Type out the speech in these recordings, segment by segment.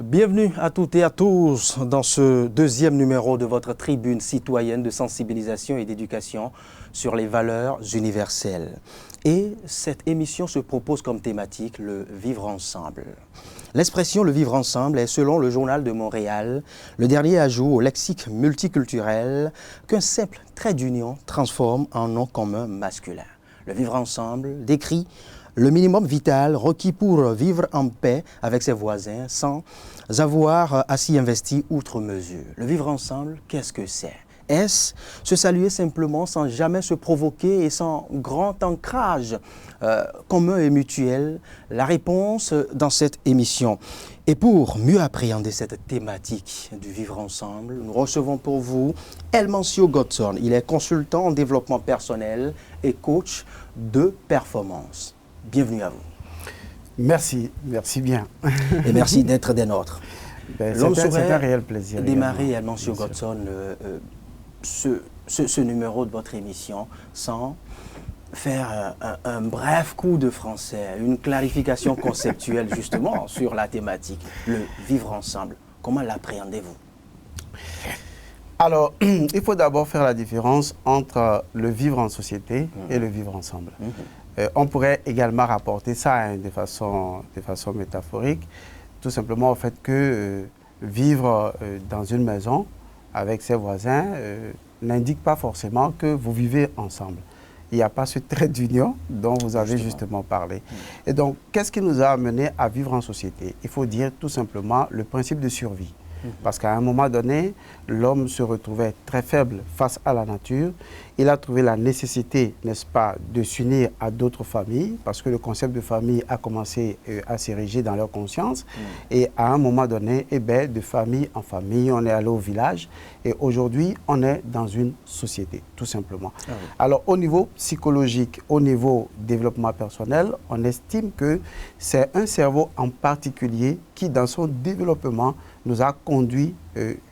Bienvenue à toutes et à tous dans ce deuxième numéro de votre tribune citoyenne de sensibilisation et d'éducation sur les valeurs universelles. Et cette émission se propose comme thématique le vivre ensemble. L'expression le vivre ensemble est, selon le Journal de Montréal, le dernier ajout au lexique multiculturel qu'un simple trait d'union transforme en nom commun masculin. Le vivre ensemble décrit le minimum vital requis pour vivre en paix avec ses voisins sans avoir à s'y investir outre mesure. Le vivre ensemble, qu'est-ce que c'est? Est-ce se saluer simplement sans jamais se provoquer et sans grand ancrage commun et mutuel? La réponse dans cette émission. Et pour mieux appréhender cette thématique du vivre ensemble, nous recevons pour vous Elmancio Godson. Il est consultant en développement personnel et coach de performance. Bienvenue à vous. Merci bien. Et merci d'être des nôtres. C'est un réel plaisir. Démarrer, Elmancio Godson, ce numéro de votre émission sans faire un bref coup de français, une clarification conceptuelle justement sur la thématique, le vivre ensemble. Comment l'appréhendez-vous? Alors, il faut d'abord faire la différence entre le vivre en société et le vivre ensemble. On pourrait également rapporter ça de façon métaphorique, tout simplement au fait que vivre dans une maison avec ses voisins n'indique pas forcément que vous vivez ensemble. Il n'y a pas ce trait d'union dont vous avez justement parlé. Et donc, qu'est-ce qui nous a amené à vivre en société? Il faut dire tout simplement le principe de survie. Parce qu'à un moment donné, l'homme se retrouvait très faible face à la nature. Il a trouvé la nécessité, n'est-ce pas, de s'unir à d'autres familles, parce que le concept de famille a commencé à s'ériger dans leur conscience. Et à un moment donné, de famille en famille, on est allé au village. Et aujourd'hui, on est dans une société, tout simplement. Alors, au niveau psychologique, au niveau développement personnel, on estime que c'est un cerveau en particulier qui, dans son développement, nous a conduit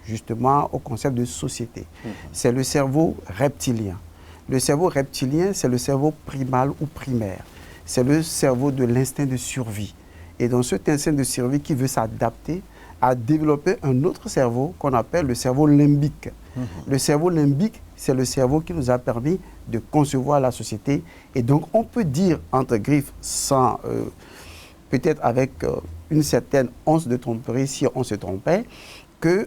justement au concept de société. C'est le cerveau reptilien. Le cerveau reptilien, c'est le cerveau primal ou primaire. C'est le cerveau de l'instinct de survie. Et dans cet instinct de survie qui veut s'adapter, a développé un autre cerveau qu'on appelle le cerveau limbique. Le cerveau limbique, c'est le cerveau qui nous a permis de concevoir la société. Et donc, on peut dire, entre griffes, sans peut-être avec une certaine once de tromperie, si on se trompait, que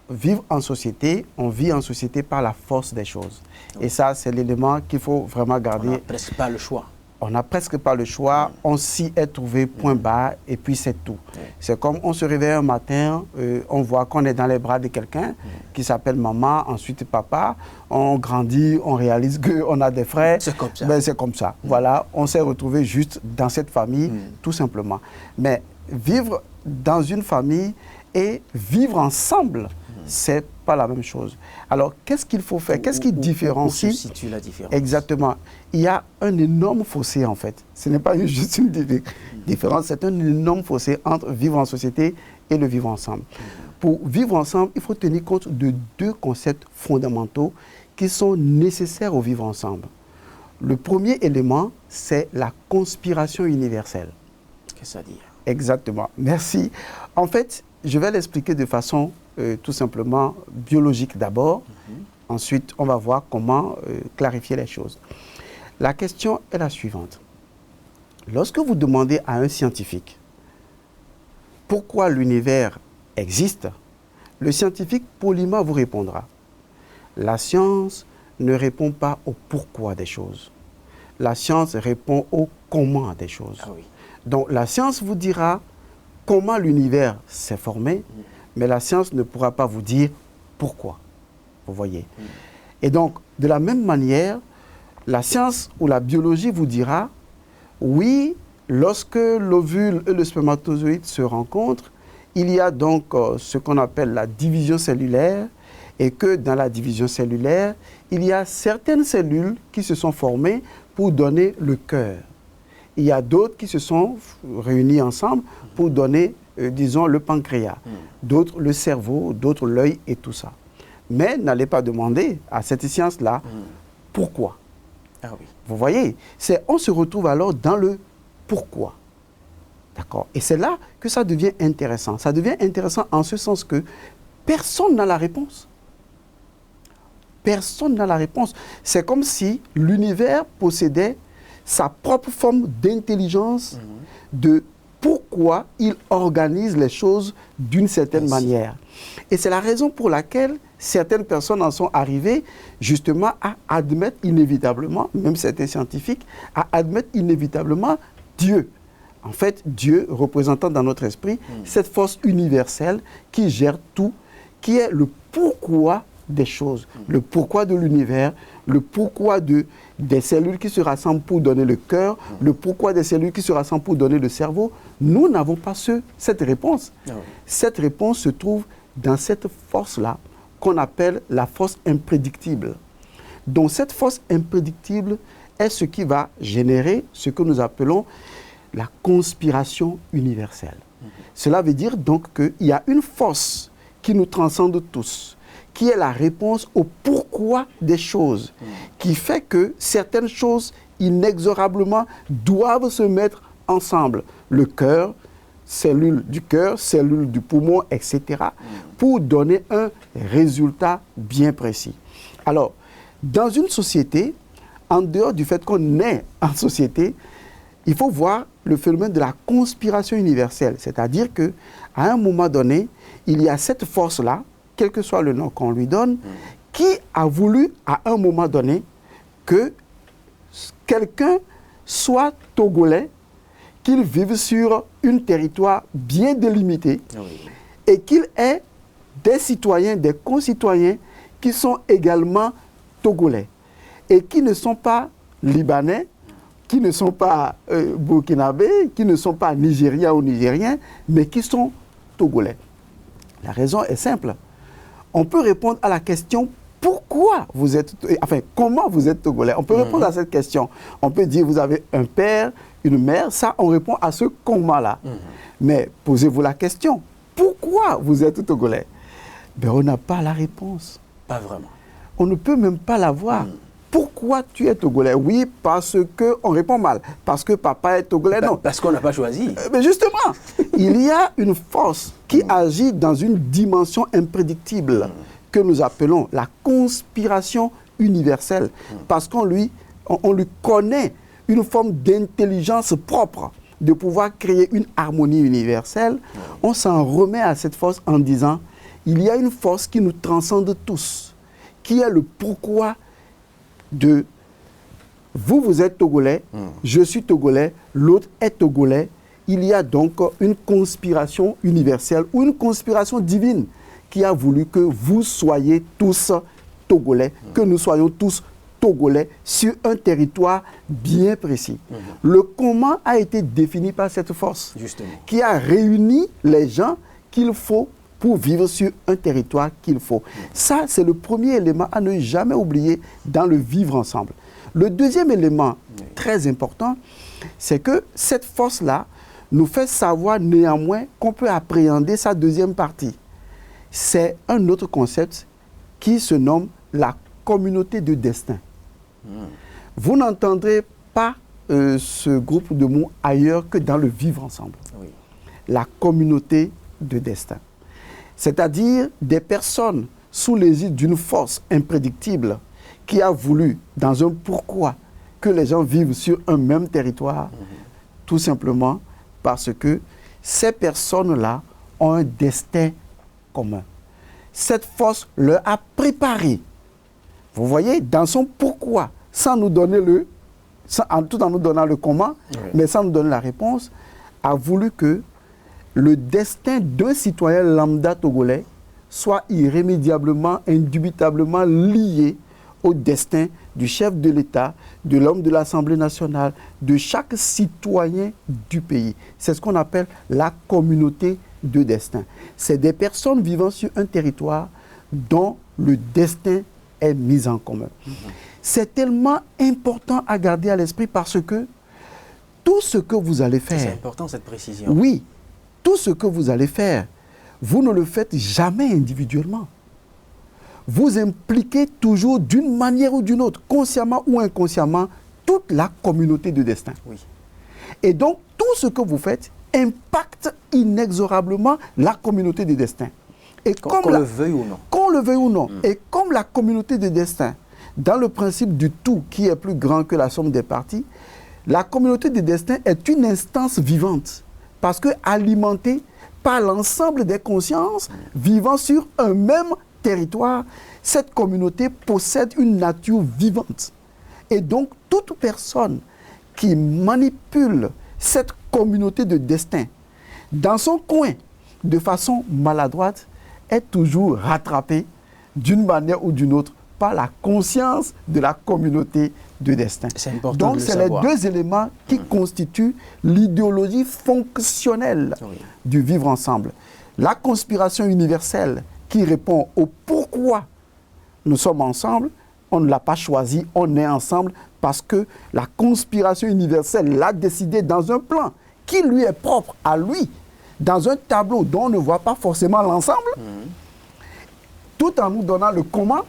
vivre en société, on vit en société par la force des choses. Et ça, c'est l'élément qu'il faut vraiment garder. On n'a presque pas le choix. On n'a presque pas le choix, on s'y est trouvé, point barre, et puis c'est tout. C'est comme on se réveille un matin, on voit qu'on est dans les bras de quelqu'un qui s'appelle maman, ensuite papa, on grandit, on réalise qu'on a des frères. C'est comme ça. C'est comme ça. Voilà, on s'est retrouvé juste dans cette famille, tout simplement. Mais vivre dans une famille et vivre ensemble, c'est pas la même chose. Alors, qu'est-ce qu'il faut faire? Qu'est-ce qui différencie? Où se situe la différence? Exactement. Il y a un énorme fossé, en fait. Ce n'est pas juste une différence, c'est un énorme fossé entre vivre en société et le vivre ensemble. Pour vivre ensemble, il faut tenir compte de deux concepts fondamentaux qui sont nécessaires au vivre ensemble. Le premier élément, c'est la conspiration universelle. Qu'est-ce que ça dit? Exactement. Merci. En fait, je vais l'expliquer de façon tout simplement biologique d'abord. Ensuite, on va voir comment clarifier les choses. La question est la suivante. Lorsque vous demandez à un scientifique pourquoi l'univers existe, le scientifique poliment vous répondra. La science ne répond pas au pourquoi des choses. La science répond au comment des choses. Ah oui. Donc la science vous dira comment l'univers s'est formé, mais la science ne pourra pas vous dire pourquoi. Vous voyez. Et donc, de la même manière, la science ou la biologie vous dira, oui, lorsque l'ovule et le spermatozoïde se rencontrent, il y a donc ce qu'on appelle la division cellulaire, et que dans la division cellulaire, il y a certaines cellules qui se sont formées pour donner le cœur. Il y a d'autres qui se sont réunies ensemble pour donner, disons, le pancréas, d'autres le cerveau, d'autres l'œil et tout ça. Mais n'allez pas demander à cette science-là pourquoi. Ah oui. Vous voyez, on se retrouve alors dans le pourquoi. D'accord? Et c'est là que ça devient intéressant. Ça devient intéressant en ce sens que personne n'a la réponse. Personne n'a la réponse. C'est comme si l'univers possédait sa propre forme d'intelligence, de pourquoi il organise les choses d'une certaine manière. Et c'est la raison pour laquelle certaines personnes en sont arrivées justement à admettre inévitablement, même certains scientifiques, à admettre inévitablement Dieu. En fait, Dieu représentant dans notre esprit cette force universelle qui gère tout, qui est le pourquoi des choses, le pourquoi de l'univers, le pourquoi des cellules qui se rassemblent pour donner le cœur, le pourquoi des cellules qui se rassemblent pour donner le cerveau. Nous n'avons pas cette réponse. Cette réponse se trouve dans cette force-là qu'on appelle la force imprédictible. Donc cette force imprédictible est ce qui va générer ce que nous appelons la conspiration universelle. Cela veut dire donc qu'il y a une force qui nous transcende tous, qui est la réponse au pourquoi des choses, qui fait que certaines choses inexorablement doivent se mettre ensemble. Le cœur, cellules du poumon, etc., pour donner un résultat bien précis. Alors, dans une société, en dehors du fait qu'on est en société, il faut voir le phénomène de la conspiration universelle, c'est-à-dire qu'à un moment donné, il y a cette force-là, quel que soit le nom qu'on lui donne, qui a voulu à un moment donné que quelqu'un soit togolais, qu'il vive sur un territoire bien délimité et qu'il ait des citoyens, des concitoyens qui sont également togolais et qui ne sont pas libanais, qui ne sont pas burkinabés, qui ne sont pas nigériens ou nigériens, mais qui sont togolais. La raison est simple. On peut répondre à la question pourquoi vous êtes, enfin comment vous êtes togolais. On peut répondre à cette question. On peut dire vous avez un père, une mère, ça on répond à ce comment-là. Mais posez-vous la question, pourquoi vous êtes togolais? Ben, on n'a pas la réponse. Pas vraiment. On ne peut même pas l'avoir. Pourquoi tu es togolais? Oui, parce que, on répond mal, parce que papa est togolais, non. Parce qu'on n'a pas choisi. Mais justement, il y a une force qui agit dans une dimension imprédictible que nous appelons la conspiration universelle, parce qu'on lui connaît une forme d'intelligence propre, de pouvoir créer une harmonie universelle. On s'en remet à cette force en disant, il y a une force qui nous transcende tous, qui est le pourquoi de vous êtes togolais, je suis togolais, l'autre est togolais. Il y a donc une conspiration universelle ou une conspiration divine qui a voulu que vous soyez tous togolais, que nous soyons tous togolais sur un territoire bien précis. Le comment a été défini par cette force qui a réuni les gens qu'il faut pour vivre sur un territoire qu'il faut. Ça, c'est le premier élément à ne jamais oublier dans le vivre ensemble. Le deuxième élément très important, c'est que cette force-là nous fait savoir néanmoins qu'on peut appréhender sa deuxième partie. C'est un autre concept qui se nomme la communauté de destin. Vous n'entendrez pas ce groupe de mots ailleurs que dans le vivre ensemble. La communauté de destin. C'est-à-dire des personnes sous l'égide d'une force imprédictible qui a voulu, dans un pourquoi, que les gens vivent sur un même territoire, tout simplement parce que ces personnes-là ont un destin commun. Cette force leur a préparé, vous voyez, dans son pourquoi, sans nous donner tout en nous donnant le comment, mais sans nous donner la réponse, a voulu que le destin d'un citoyen lambda togolais soit irrémédiablement, indubitablement lié au destin du chef de l'État, de l'homme de l'Assemblée nationale, de chaque citoyen du pays. C'est ce qu'on appelle la communauté de destin. C'est des personnes vivant sur un territoire dont le destin est mis en commun. C'est tellement important à garder à l'esprit parce que tout ce que vous allez faire... C'est important cette précision. Oui. Tout ce que vous allez faire, vous ne le faites jamais individuellement. Vous impliquez toujours d'une manière ou d'une autre, consciemment ou inconsciemment, toute la communauté de destin. Et donc, tout ce que vous faites impacte inexorablement la communauté de destin. Et qu'on le veuille ou non. Qu'on le veuille ou non. Et comme la communauté de destin, dans le principe du tout qui est plus grand que la somme des parties, la communauté de destin est une instance vivante. Parce que alimentée par l'ensemble des consciences vivant sur un même territoire, cette communauté possède une nature vivante. Et donc, toute personne qui manipule cette communauté de destin dans son coin de façon maladroite est toujours rattrapée d'une manière ou d'une autre par la conscience de la communauté de destin. C'est important. Donc, c'est les deux éléments qui constituent l'idéologie fonctionnelle du vivre ensemble. La conspiration universelle qui répond au pourquoi nous sommes ensemble, on ne l'a pas choisi, on est ensemble parce que la conspiration universelle l'a décidé dans un plan qui lui est propre à lui, dans un tableau dont on ne voit pas forcément l'ensemble, tout en nous donnant le comment.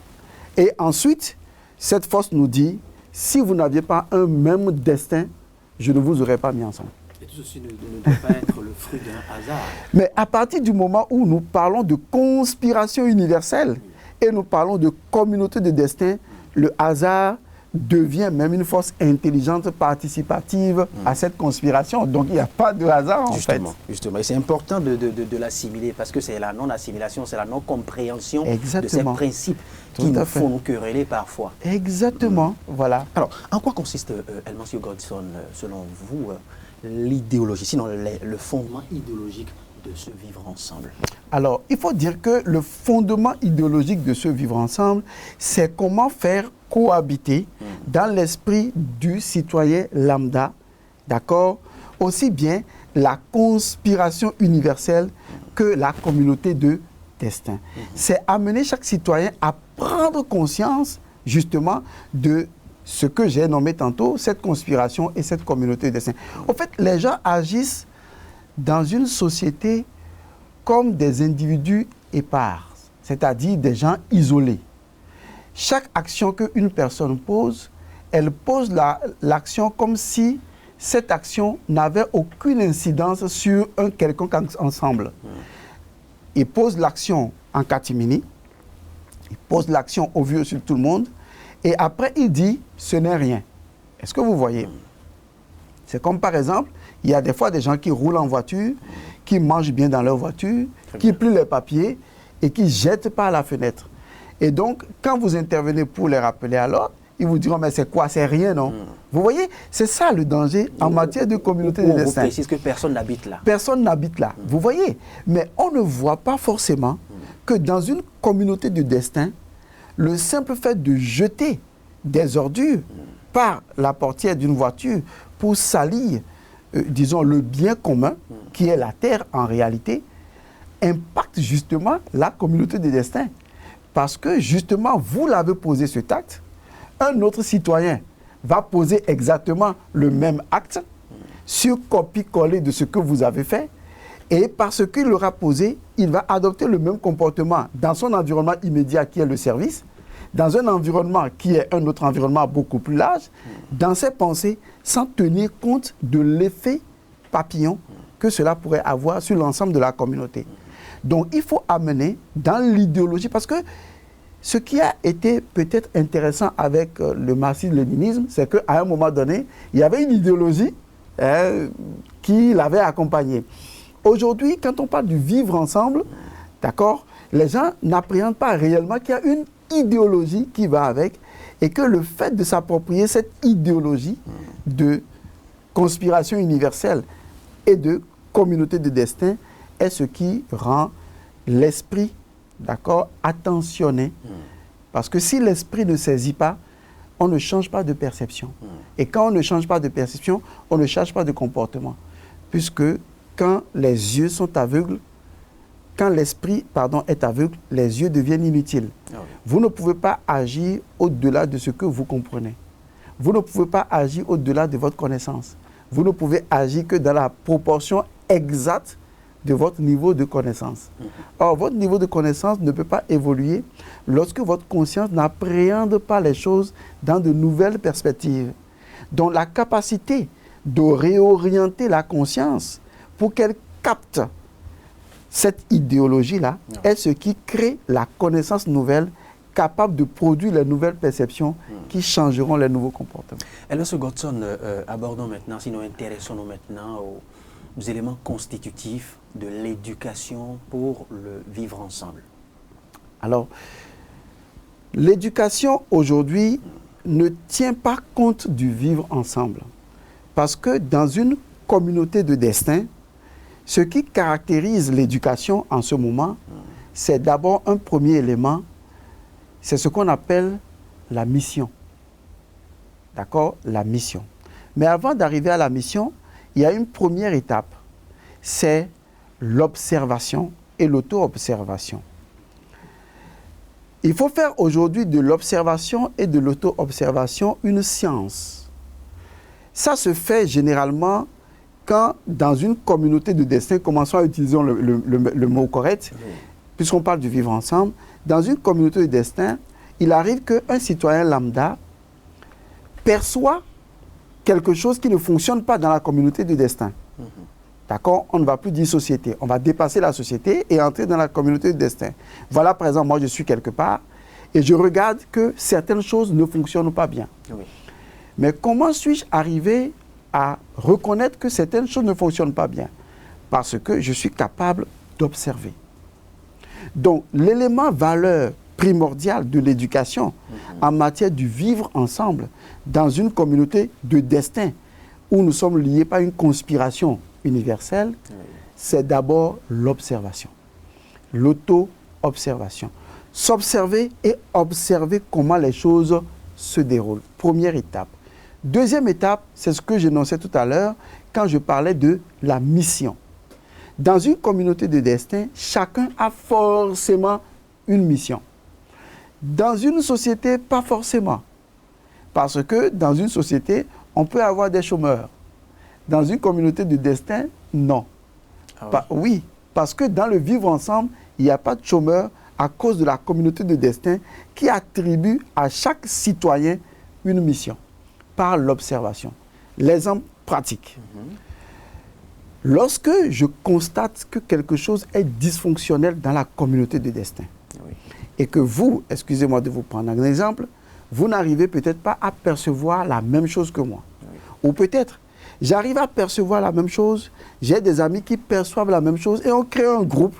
Et ensuite, cette force nous dit, si vous n'aviez pas un même destin, je ne vous aurais pas mis ensemble. Et tout ceci ne doit pas être le fruit d'un hasard. Mais à partir du moment où nous parlons de conspiration universelle et nous parlons de communauté de destin, le hasard devient même une force intelligente, participative à cette conspiration. Donc il n'y a pas de hasard en fait. Justement, et c'est important de l'assimiler parce que c'est la non-assimilation, c'est la non-compréhension de ces principes qui nous font nous quereller parfois. Exactement, voilà. Alors, en quoi consiste, Elmancio Godson, selon vous, l'idéologie, sinon le fondement idéologique de ce vivre ensemble? Alors, il faut dire que le fondement idéologique de ce vivre ensemble, c'est comment faire cohabiter dans l'esprit du citoyen lambda, d'accord, aussi bien la conspiration universelle que la communauté de destin. C'est amener chaque citoyen à prendre conscience, justement, de ce que j'ai nommé tantôt, cette conspiration et cette communauté de destin. En fait, les gens agissent dans une société comme des individus épars, c'est-à-dire des gens isolés. Chaque action qu'une personne pose, elle pose l'action comme si cette action n'avait aucune incidence sur un quelconque ensemble. Il pose l'action en catimini, il pose l'action au vu sur tout le monde, et après il dit « ce n'est rien ». Est-ce que vous voyez? C'est comme par exemple, il y a des fois des gens qui roulent en voiture, qui mangent bien dans leur voiture, qui plient les papiers et qui jettent par la fenêtre. Et donc, quand vous intervenez pour les rappeler à l'ordre, ils vous diront, mais c'est quoi? C'est rien, non? Vous voyez? C'est ça le danger en matière de communauté de destin. On précise que personne n'habite là. Personne n'habite là, vous voyez? Mais on ne voit pas forcément que dans une communauté de destin, le simple fait de jeter des ordures par la portière d'une voiture pour salir, disons, le bien commun, qui est la terre en réalité, impacte justement la communauté de destin. Parce que justement, vous l'avez posé cet acte, un autre citoyen va poser exactement le même acte sur copie-coller de ce que vous avez fait, et parce qu'il l'aura posé, il va adopter le même comportement dans son environnement immédiat qui est le service, dans un environnement qui est un autre environnement beaucoup plus large, dans ses pensées, sans tenir compte de l'effet papillon que cela pourrait avoir sur l'ensemble de la communauté. Donc il faut amener dans l'idéologie, parce que ce qui a été peut-être intéressant avec le marxisme-léninisme, c'est qu'à un moment donné, il y avait une idéologie qui l'avait accompagné. Aujourd'hui, quand on parle du vivre ensemble, d'accord, les gens n'appréhendent pas réellement qu'il y a une idéologie qui va avec, et que le fait de s'approprier cette idéologie de conspiration universelle et de communauté de destin est ce qui rend l'esprit, d'accord, attentionné. Parce que si l'esprit ne saisit pas, on ne change pas de perception. Et quand on ne change pas de perception, on ne change pas de comportement. Puisque quand les yeux sont aveugles, quand l'esprit, est aveugle, les yeux deviennent inutiles. Vous ne pouvez pas agir au-delà de ce que vous comprenez. Vous ne pouvez pas agir au-delà de votre connaissance. Vous ne pouvez agir que dans la proportion exacte de votre niveau de connaissance. Or, votre niveau de connaissance ne peut pas évoluer lorsque votre conscience n'appréhende pas les choses dans de nouvelles perspectives. Donc, la capacité de réorienter la conscience pour qu'elle capte cette idéologie-là, est ce qui crée la connaissance nouvelle capable de produire les nouvelles perceptions qui changeront les nouveaux comportements. Et là, ce Godson, abordons maintenant, sinon intéressons-nous maintenant aux éléments constitutifs de l'éducation pour le vivre ensemble. Alors, l'éducation aujourd'hui ne tient pas compte du vivre ensemble. Parce que dans une communauté de destin, ce qui caractérise l'éducation en ce moment, c'est d'abord un premier élément, c'est ce qu'on appelle la mission. D'accord? La mission. Mais avant d'arriver à la mission, il y a une première étape, c'est l'observation et l'auto-observation. Il faut faire aujourd'hui de l'observation et de l'auto-observation une science. Ça se fait généralement quand, dans une communauté de destin, commençons à utiliser le mot correct, puisqu'on parle du vivre ensemble, dans une communauté de destin, il arrive qu'un citoyen lambda perçoit quelque chose qui ne fonctionne pas dans la communauté de destin. D'accord? On ne va plus dire société. On va dépasser la société et entrer dans la communauté de destin. Voilà, par exemple, moi, je suis quelque part et je regarde que certaines choses ne fonctionnent pas bien. Oui. Mais comment suis-je arrivé à reconnaître que certaines choses ne fonctionnent pas bien? Parce que je suis capable d'observer. Donc, l'élément valeur primordial de l'éducation en matière du vivre ensemble dans une communauté de destin où nous sommes liés par une conspiration universelle, c'est d'abord l'observation, l'auto-observation. S'observer et observer comment les choses se déroulent. Première étape. Deuxième étape, c'est ce que j'énonçais tout à l'heure quand je parlais de la mission. Dans une communauté de destin, chacun a forcément une mission. Dans une société, pas forcément. Parce que dans une société, on peut avoir des chômeurs. Dans une communauté de destin, non. Ah oui. Oui, parce que dans le vivre ensemble, il n'y a pas de chômeurs à cause de la communauté de destin qui attribue à chaque citoyen une mission par l'observation. L'exemple pratique. Lorsque je constate que quelque chose est dysfonctionnel dans la communauté de destin, et que vous, excusez-moi de vous prendre un exemple, vous n'arrivez peut-être pas à percevoir la même chose que moi. Ou peut-être, j'arrive à percevoir la même chose, j'ai des amis qui perçoivent la même chose, et on crée un groupe,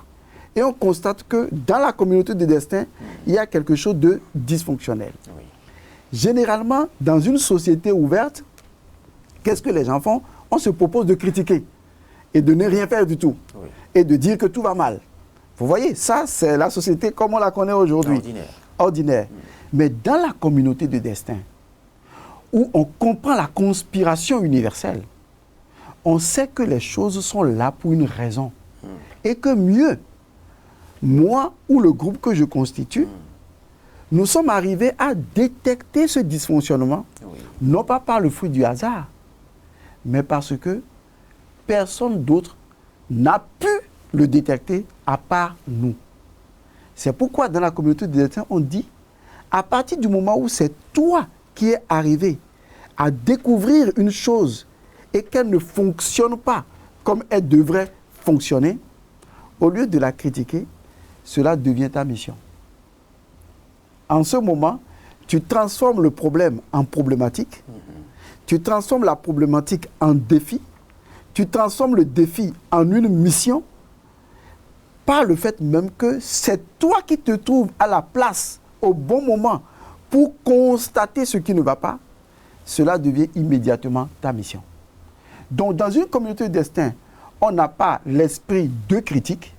et on constate que dans la communauté de destin, il y a quelque chose de dysfonctionnel. Généralement, dans une société ouverte, qu'est-ce que les gens font? On se propose de critiquer et de ne rien faire du tout. Et de dire que tout va mal. Vous voyez, ça, c'est la société comme on la connaît aujourd'hui. Ordinaire. Mais dans la communauté de destin, où on comprend la conspiration universelle, on sait que les choses sont là pour une raison. Et que mieux, moi ou le groupe que je constitue, nous sommes arrivés à détecter ce dysfonctionnement, non pas par le fruit du hasard, mais parce que personne d'autre n'a pu le détecter à part nous. C'est pourquoi dans la communauté de destin, on dit, à partir du moment où c'est toi qui es arrivé à découvrir une chose et qu'elle ne fonctionne pas comme elle devrait fonctionner, au lieu de la critiquer, cela devient ta mission. En ce moment, tu transformes le problème en problématique, tu transformes la problématique en défi, tu transformes le défi en une mission, par le fait même que c'est toi qui te trouves à la place au bon moment pour constater ce qui ne va pas, cela devient immédiatement ta mission. Donc dans une communauté de destin, on n'a pas l'esprit de critique,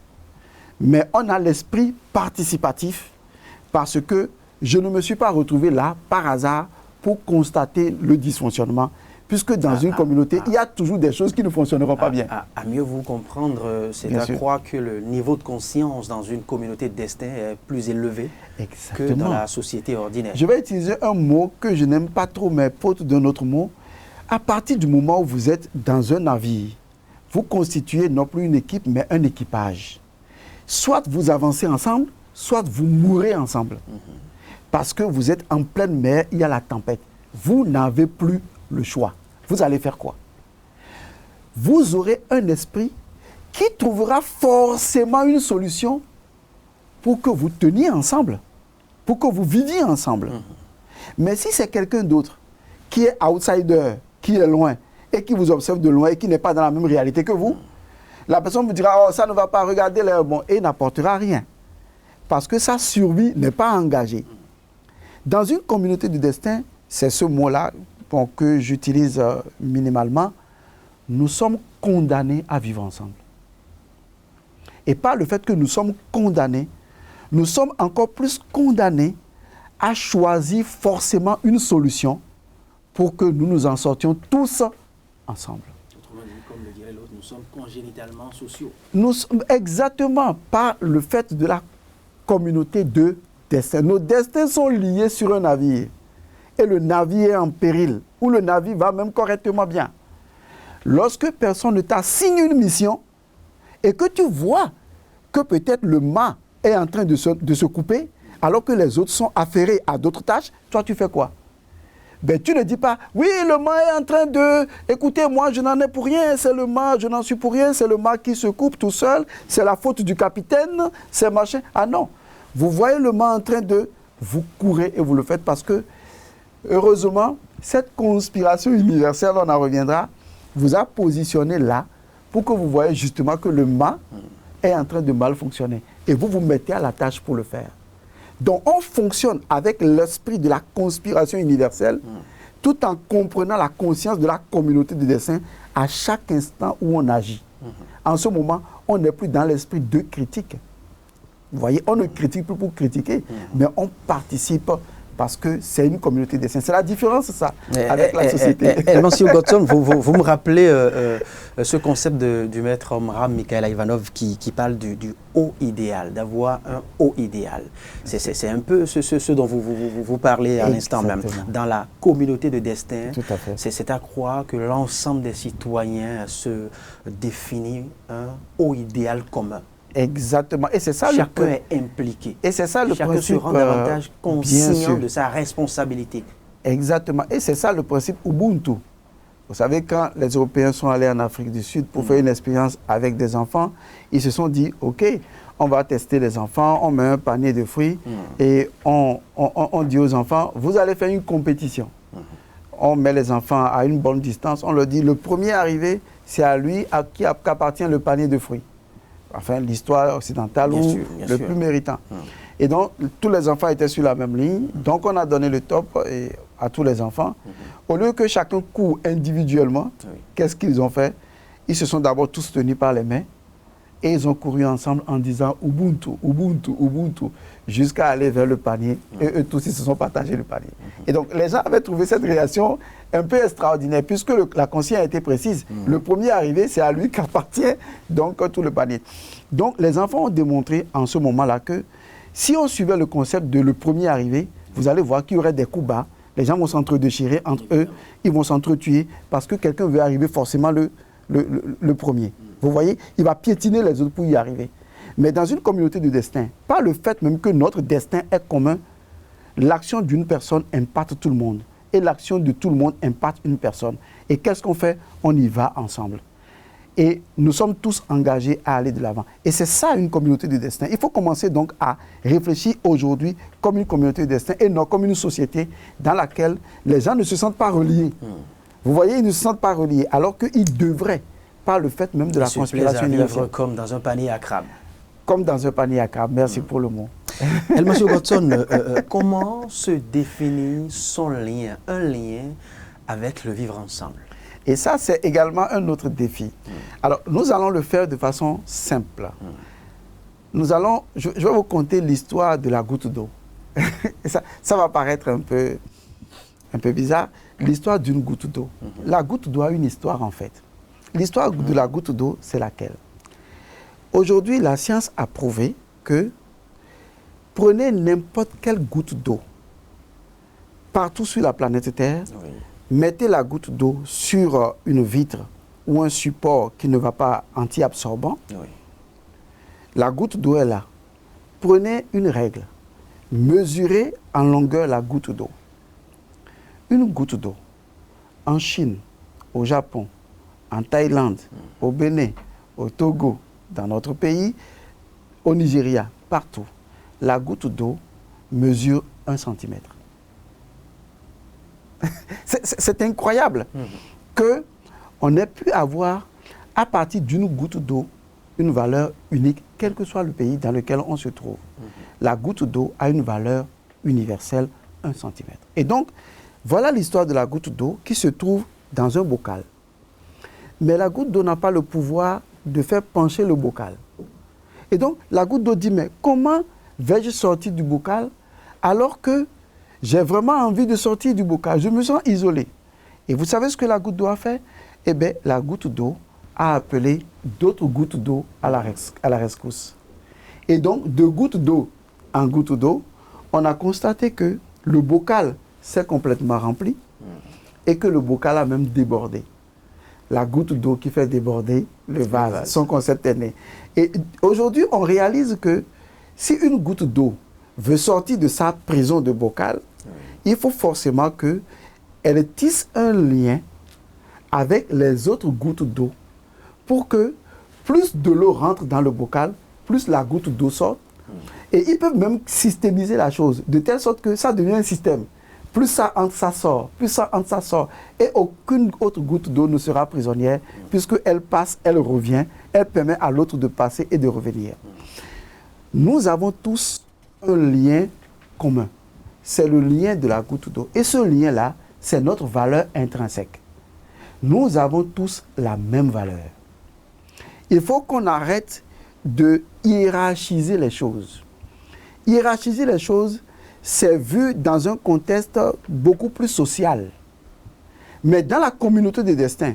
mais on a l'esprit participatif parce que je ne me suis pas retrouvé là par hasard pour constater le dysfonctionnement. Puisque dans une communauté, il y a toujours des choses qui ne fonctionneront pas bien. À mieux vous comprendre, c'est à croire que le niveau de conscience dans une communauté de destin est plus élevé que dans la société ordinaire. Je vais utiliser un mot que je n'aime pas trop, mais faute d'un autre mot. À partir du moment où vous êtes dans un navire, vous constituez non plus une équipe, mais un équipage. Soit vous avancez ensemble, soit vous mourrez ensemble. Parce que vous êtes en pleine mer, il y a la tempête. Vous n'avez plus le choix. Vous allez faire quoi? Vous aurez un esprit qui trouvera forcément une solution pour que vous teniez ensemble, pour que vous viviez ensemble. Mais si c'est quelqu'un d'autre qui est outsider, qui est loin, et qui vous observe de loin, et qui n'est pas dans la même réalité que vous, la personne vous dira, oh, ça ne va pas, regarder l'air bon, et n'apportera rien. Parce que sa survie n'est pas engagée. Dans une communauté de destin, c'est ce mot-là que j'utilise minimalement, nous sommes condamnés à vivre ensemble. Et par le fait que nous sommes condamnés, nous sommes encore plus condamnés à choisir forcément une solution pour que nous nous en sortions tous ensemble. Autrement dit, comme le dirait l'autre, nous sommes congénitalement sociaux. Exactement, par le fait de la communauté de destin. Nos destins sont liés sur un navire. Et le navire est en péril, ou le navire va même correctement bien. Lorsque personne ne t'assigne une mission, et que tu vois que peut-être le mât est en train de se couper, alors que les autres sont affairés à d'autres tâches, toi tu fais quoi? Ben, tu ne dis pas, oui, le mât est en train de... Écoutez, moi, je n'en ai pour rien, c'est le mât, je n'en suis pour rien, c'est le mât qui se coupe tout seul, c'est la faute du capitaine, c'est machin. Ah non, vous voyez le mât en train de... Vous courez et vous le faites parce que, heureusement, cette conspiration universelle, on en reviendra, vous a positionné là pour que vous voyez justement que le mât est en train de mal fonctionner. Et vous vous mettez à la tâche pour le faire. Donc, on fonctionne avec l'esprit de la conspiration universelle, tout en comprenant la conscience de la communauté de destin à chaque instant où on agit. En ce moment, on n'est plus dans l'esprit de critique. Vous voyez, on ne critique plus pour critiquer, mais on participe parce que c'est une communauté de destin. C'est la différence, ça, avec la société. Monsieur Godson, vous me rappelez ce concept du maître Omraam Mikhaël Ivanov qui parle du haut idéal, d'avoir un haut idéal. C'est un peu ce dont vous parlez à l'instant même. Dans la communauté de destin, c'est à croire que l'ensemble des citoyens se définit un haut idéal commun. Exactement. Et c'est ça chacun est impliqué. Et c'est ça le chacun principe. Se rend davantage conscient de sa responsabilité. Exactement. Et c'est ça le principe Ubuntu. Vous savez, quand les Européens sont allés en Afrique du Sud pour faire une expérience avec des enfants, ils se sont dit, OK, on va tester les enfants, on met un panier de fruits et on dit aux enfants, vous allez faire une compétition. On met les enfants à une bonne distance, on leur dit, le premier arrivé, c'est à lui à qui appartient le panier de fruits. Enfin, l'histoire occidentale ou le plus méritant. Et donc, tous les enfants étaient sur la même ligne. Donc, on a donné le top à tous les enfants. Au lieu que chacun court individuellement, qu'est-ce qu'ils ont fait? Ils se sont d'abord tous tenus par les mains et ils ont couru ensemble en disant Ubuntu, Ubuntu, Ubuntu, jusqu'à aller vers le panier. Et eux tous, ils se sont partagés le panier. Et donc, les gens avaient trouvé cette réaction un peu extraordinaire, puisque la consigne a été précise. Le premier arrivé, c'est à lui qu'appartient donc tout le panier. Donc, les enfants ont démontré en ce moment-là que si on suivait le concept de le premier arrivé, vous allez voir qu'il y aurait des coups bas, les gens vont s'entre-déchirer entre eux, ils vont s'entretuer, parce que quelqu'un veut arriver forcément le premier. Vous voyez, il va piétiner les autres pour y arriver. Mais dans une communauté de destin, pas le fait même que notre destin est commun, l'action d'une personne impacte tout le monde. Et l'action de tout le monde impacte une personne. Et qu'est-ce qu'on fait? On y va ensemble. Et nous sommes tous engagés à aller de l'avant. Et c'est ça une communauté de destin. Il faut commencer donc à réfléchir aujourd'hui comme une communauté de destin et non comme une société dans laquelle les gens ne se sentent pas reliés. Vous voyez, ils ne se sentent pas reliés alors qu'ils devraient, par le fait même de la conspiration universelle. Comme dans un panier à crabes. Comme dans un panier à crabes. Merci pour le mot. Monsieur Godson, comment se définit son lien, un lien avec le vivre ensemble? Et ça, c'est également un autre défi. Alors, nous allons le faire de façon simple. Nous allons, je vais vous conter l'histoire de la goutte d'eau. ça va paraître un peu bizarre. L'histoire d'une goutte d'eau. La goutte d'eau a une histoire, en fait. L'histoire de la goutte d'eau, c'est laquelle? Aujourd'hui, la science a prouvé que prenez n'importe quelle goutte d'eau partout sur la planète Terre, mettez la goutte d'eau sur une vitre ou un support qui ne va pas anti-absorbant. La goutte d'eau est là. Prenez une règle. Mesurez en longueur la goutte d'eau. Une goutte d'eau en Chine, au Japon, en Thaïlande, au Bénin, au Togo, dans notre pays, au Nigeria, partout, la goutte d'eau mesure 1 centimètre. C'est incroyable qu'on ait pu avoir, à partir d'une goutte d'eau, une valeur unique, quel que soit le pays dans lequel on se trouve. La goutte d'eau a une valeur universelle, 1 centimètre. Et donc, voilà l'histoire de la goutte d'eau qui se trouve dans un bocal. Mais la goutte d'eau n'a pas le pouvoir de faire pencher le bocal. Et donc, la goutte d'eau dit, mais comment vais-je sortir du bocal alors que j'ai vraiment envie de sortir du bocal? Je me sens isolé. Et vous savez ce que la goutte d'eau a fait? Eh bien, la goutte d'eau a appelé d'autres gouttes d'eau à la rescousse. Et donc, de goutte d'eau en goutte d'eau, on a constaté que le bocal s'est complètement rempli et que le bocal a même débordé. La goutte d'eau qui fait déborder le vase. Son concept est né. Et aujourd'hui, on réalise que si une goutte d'eau veut sortir de sa prison de bocal, il faut forcément qu'elle tisse un lien avec les autres gouttes d'eau pour que plus de l'eau rentre dans le bocal, plus la goutte d'eau sort. Et ils peuvent même systémiser la chose, de telle sorte que ça devient un système. Plus ça entre, ça sort. Plus ça entre, ça sort. Et aucune autre goutte d'eau ne sera prisonnière, puisqu'elle passe, elle revient, elle permet à l'autre de passer et de revenir. Nous avons tous un lien commun. C'est le lien de la goutte d'eau. Et ce lien-là, c'est notre valeur intrinsèque. Nous avons tous la même valeur. Il faut qu'on arrête de hiérarchiser les choses. Hiérarchiser les choses, c'est vu dans un contexte beaucoup plus social. Mais dans la communauté des destins,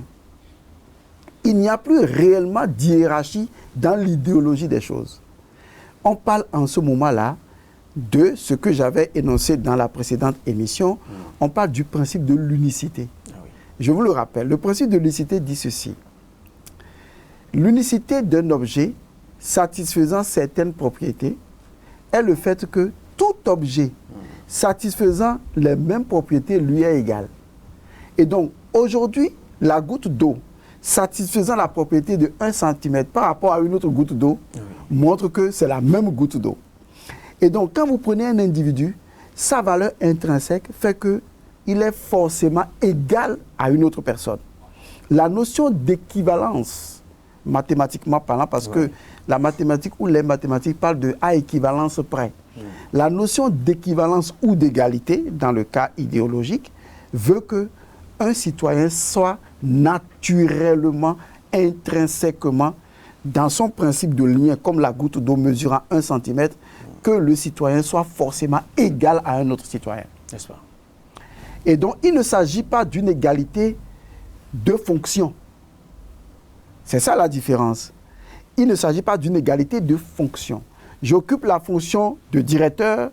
il n'y a plus réellement d'hiérarchie dans l'idéologie des choses. On parle en ce moment-là de ce que j'avais énoncé dans la précédente émission. On parle du principe de l'unicité. Je vous le rappelle, le principe de l'unicité dit ceci. L'unicité d'un objet satisfaisant certaines propriétés est le fait que tout objet satisfaisant les mêmes propriétés lui est égal. Et donc, aujourd'hui, la goutte d'eau satisfaisant la propriété de 1 cm par rapport à une autre goutte d'eau montre que c'est la même goutte d'eau. Et donc, quand vous prenez un individu, sa valeur intrinsèque fait qu'il est forcément égal à une autre personne. La notion d'équivalence, mathématiquement parlant, parce que la mathématique ou les mathématiques parlent de à équivalence près. La notion d'équivalence ou d'égalité, dans le cas idéologique, veut qu'un citoyen soit naturellement, intrinsèquement, dans son principe de lien, comme la goutte d'eau mesurant 1 cm, que le citoyen soit forcément égal à un autre citoyen. N'est-ce pas? Et donc, il ne s'agit pas d'une égalité de fonction. C'est ça la différence. Il ne s'agit pas d'une égalité de fonction. J'occupe la fonction de directeur,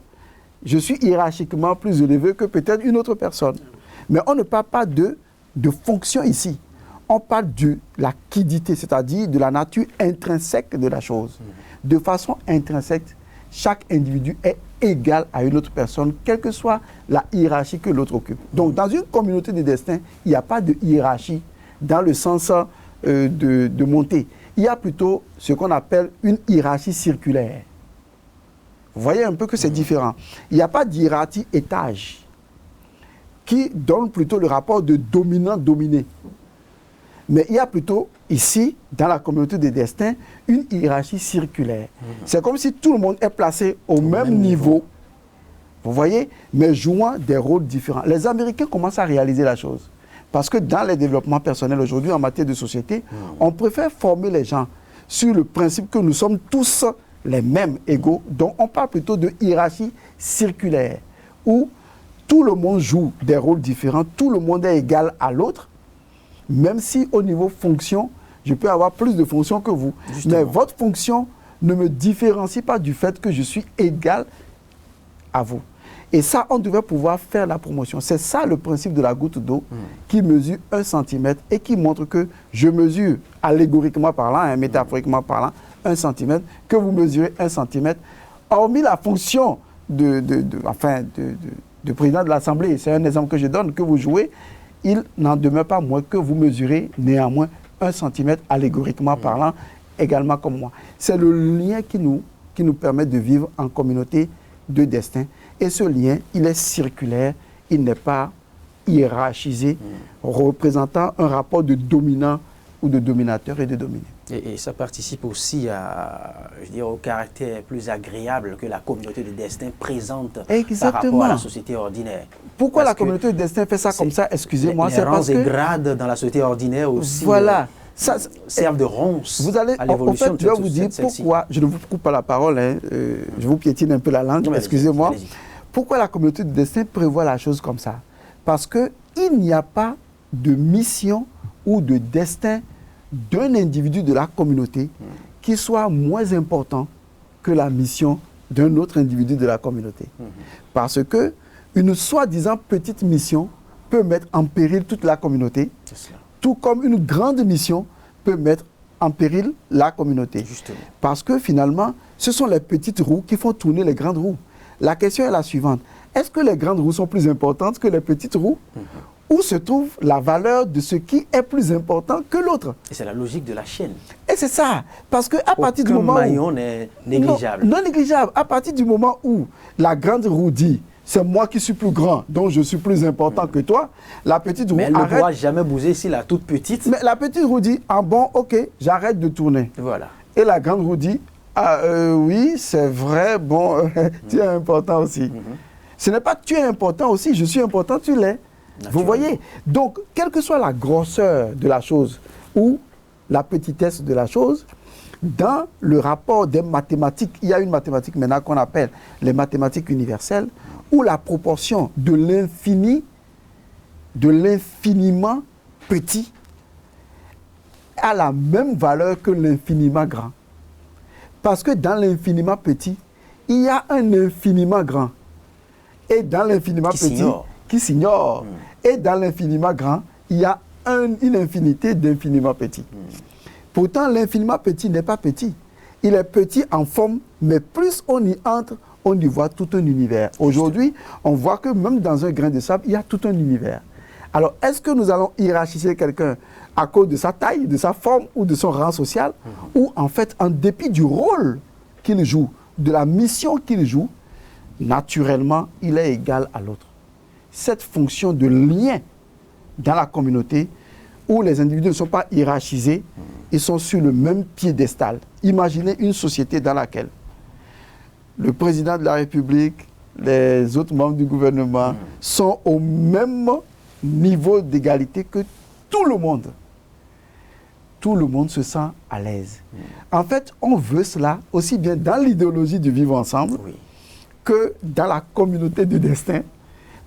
je suis hiérarchiquement plus élevé que peut-être une autre personne. Mais on ne parle pas de fonction ici. On parle de la quiddité, c'est-à-dire de la nature intrinsèque de la chose. De façon intrinsèque, chaque individu est égal à une autre personne, quelle que soit la hiérarchie que l'autre occupe. Donc, dans une communauté de destin, il n'y a pas de hiérarchie dans le sens de montée. Il y a plutôt ce qu'on appelle une hiérarchie circulaire. Vous voyez un peu que c'est différent. Il n'y a pas d'hiérarchie étage qui donne plutôt le rapport de dominant-dominé. Mais il y a plutôt ici, dans la communauté des destins, une hiérarchie circulaire. C'est comme si tout le monde est placé au même niveau, vous voyez, mais jouant des rôles différents. Les Américains commencent à réaliser la chose. Parce que dans les développements personnels aujourd'hui, en matière de société, on préfère former les gens sur le principe que nous sommes tous les mêmes égaux. Donc on parle plutôt de hiérarchie circulaire, où tout le monde joue des rôles différents, tout le monde est égal à l'autre, même si au niveau fonction, je peux avoir plus de fonctions que vous. Justement. Mais votre fonction ne me différencie pas du fait que je suis égal à vous. Et ça, on devait pouvoir faire la promotion. C'est ça le principe de la goutte d'eau qui mesure 1 cm et qui montre que je mesure, allégoriquement parlant, métaphoriquement parlant, 1 cm, que vous mesurez 1 cm. Hormis la fonction de président de l'Assemblée, c'est un exemple que je donne, que vous jouez, il n'en demeure pas moins que vous mesurez néanmoins 1 cm allégoriquement parlant également comme moi. C'est le lien qui nous permet de vivre en communauté de destin. Et ce lien, il est circulaire, il n'est pas hiérarchisé, représentant un rapport de dominant ou de dominateur et de dominé. Et ça participe aussi au caractère plus agréable que la communauté de destin présente par rapport à la société ordinaire. Pourquoi la communauté de destin fait ça comme ça? Excusez-moi, c'est parce que... Les rangs et grades dans la société ordinaire aussi servent de ronces à l'évolution de cette société. Je vais vous dire pourquoi, je ne vous coupe pas la parole, je vous piétine un peu la langue, excusez-moi. Pourquoi la communauté de destin prévoit la chose comme ça? Parce qu'il n'y a pas de mission ou de destin d'un individu de la communauté qui soit moins important que la mission d'un autre individu de la communauté. Parce que une soi-disant petite mission peut mettre en péril toute la communauté, tout comme une grande mission peut mettre en péril la communauté. Justement. Parce que finalement, ce sont les petites roues qui font tourner les grandes roues. La question est la suivante. Est-ce que les grandes roues sont plus importantes que les petites roues? Où se trouve la valeur de ce qui est plus important que l'autre? Et c'est la logique de la chaîne. Et c'est ça. Parce qu'à partir du moment maillon n'est négligeable. Non négligeable. À partir du moment où la grande roue dit c'est moi qui suis plus grand, donc je suis plus important que toi, la petite roue mais elle ne pourra jamais bouger si la toute petite... Mais la petite roue dit, ah bon, ok, j'arrête de tourner. Voilà. Et la grande roue dit, oui, c'est vrai, bon, tu es important aussi. Ce n'est pas que tu es important aussi, je suis important, tu l'es. Vous voyez? Donc, quelle que soit la grosseur de la chose ou la petitesse de la chose, dans le rapport des mathématiques, il y a une mathématique maintenant qu'on appelle les mathématiques universelles, où la proportion de l'infini, de l'infiniment petit, a la même valeur que l'infiniment grand. Parce que dans l'infiniment petit, il y a un infiniment grand. Et dans l'infiniment petit, qui s'ignore. Et dans l'infiniment grand, il y a une infinité d'infiniment petit. Pourtant, l'infiniment petit n'est pas petit. Il est petit en forme, mais plus on y entre, on y voit tout un univers. Aujourd'hui, on voit que même dans un grain de sable, il y a tout un univers. Alors, est-ce que nous allons hiérarchiser quelqu'un à cause de sa taille, de sa forme ou de son rang social, ou en fait, en dépit du rôle qu'il joue, de la mission qu'il joue, naturellement, il est égal à l'autre. Cette fonction de lien dans la communauté, où les individus ne sont pas hiérarchisés, ils sont sur le même piédestal. Imaginez une société dans laquelle le président de la République, les autres membres du gouvernement sont au même niveau d'égalité que tout le monde. Tout le monde se sent à l'aise. En fait, on veut cela aussi bien dans l'idéologie du vivre ensemble que dans la communauté de destin,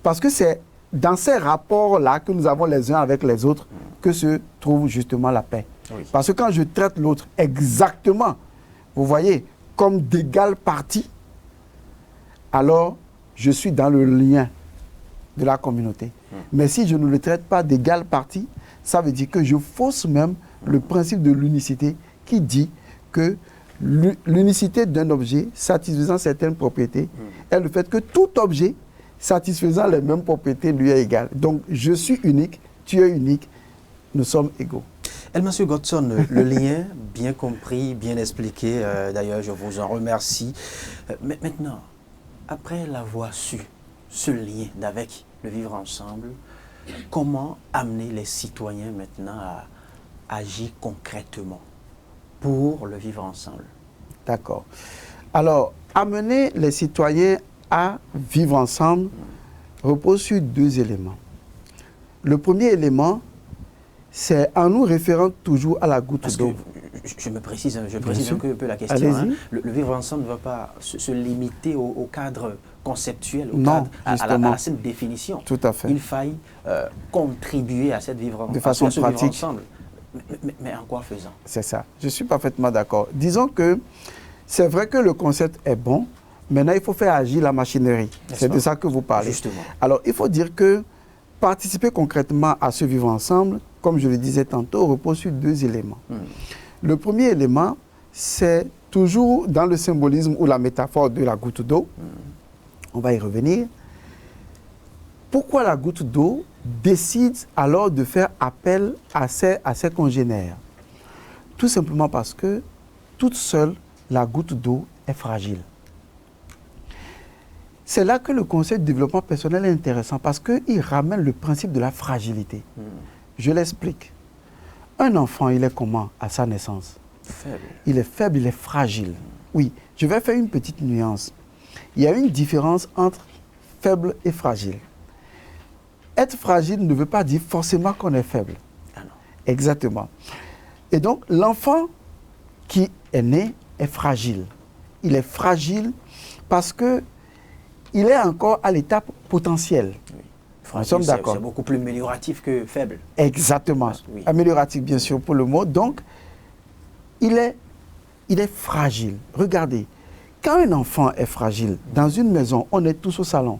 parce que c'est dans ces rapports-là que nous avons les uns avec les autres que se trouve justement la paix. Parce que quand je traite l'autre exactement, vous voyez, comme d'égale partie, alors je suis dans le lien de la communauté. Mais si je ne le traite pas d'égale partie, ça veut dire que je fausse même le principe de l'unicité qui dit que l'unicité d'un objet satisfaisant certaines propriétés est le fait que tout objet satisfaisant les mêmes propriétés lui est égal. Donc je suis unique, tu es unique, nous sommes égaux. Monsieur Godson, le lien, bien compris, bien expliqué, d'ailleurs je vous en remercie. Mais maintenant, après l'avoir su, ce lien avec le vivre ensemble, comment amener les citoyens maintenant à agir concrètement pour le vivre ensemble? D'accord. Alors, amener les citoyens à vivre ensemble repose sur deux éléments. Le premier élément, c'est en nous référant toujours à la goutte d'eau. Je précise un peu la question. Hein. Le vivre ensemble ne va pas se limiter au cadre conceptuel, à la simple définition. Tout à fait. Il faille contribuer à cette vivre ensemble. De façon pratique. Mais en quoi faisant? C'est ça. Je suis parfaitement d'accord. Disons que c'est vrai que le concept est bon. Maintenant, il faut faire agir la machinerie. C'est de ça que vous parlez. Justement. Alors, il faut dire que participer concrètement à ce vivre ensemble, comme je le disais tantôt, repose sur deux éléments. Le premier élément, c'est toujours dans le symbolisme ou la métaphore de la goutte d'eau. On va y revenir. Pourquoi la goutte d'eau décide alors de faire appel à ses congénères? Tout simplement parce que toute seule, la goutte d'eau est fragile. C'est là que le concept de développement personnel est intéressant parce qu'il ramène le principe de la fragilité. Je l'explique. Un enfant, il est comment à sa naissance? Faible. Il est faible, il est fragile. Oui, je vais faire une petite nuance. Il y a une différence entre faible et fragile. Être fragile ne veut pas dire forcément qu'on est faible. Ah non. Exactement. Et donc, l'enfant qui est né est fragile. Il est fragile parce que il est encore à l'étape potentielle. Oui. Nous sommes d'accord. C'est beaucoup plus amélioratif que faible. Exactement. Oui. Amélioratif, bien sûr, pour le mot. Donc, il est fragile. Regardez, quand un enfant est fragile, dans une maison, on est tous au salon.